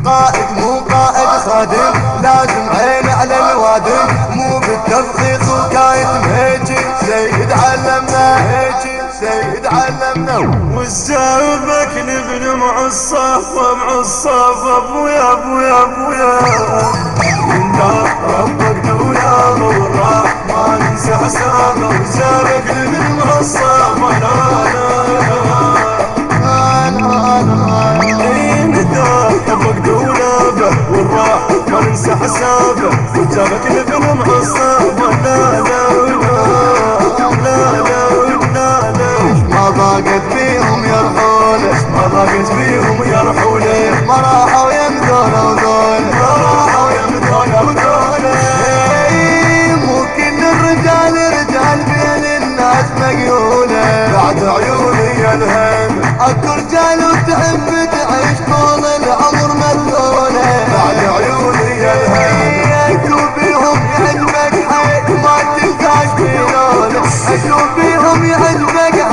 قائد مو قائد خادم، لازم عين على الوادم، مو بالتفخيخ وكايد هيجي سيد علمنا، هيجي سيد علمنا. والزابك نبن معصفة معصفة ابويا ابويا ابويا، انت ربك دوله والرحمن انسى حسابه. والزابك نبن معصفة لا ربك دوله والرحمن انسى حسابه. والزابك نبن معصفة لا ما ضاقت فيهم يرحونه، ما ضاقت فيهم يرحونه، ما راحوا يمدونه وذوله، ما راحوا يمدونه وذوله. مو كل الرجال رجال بين الناس مقيونه، بعد عيوني الهم اكو رجال وتحب تعيش طول العمر مذلوله، بعد عيوني الهم اكو بيهم يعجبك حيث ما تلقاش بينونه، اكو بيهم يعجبك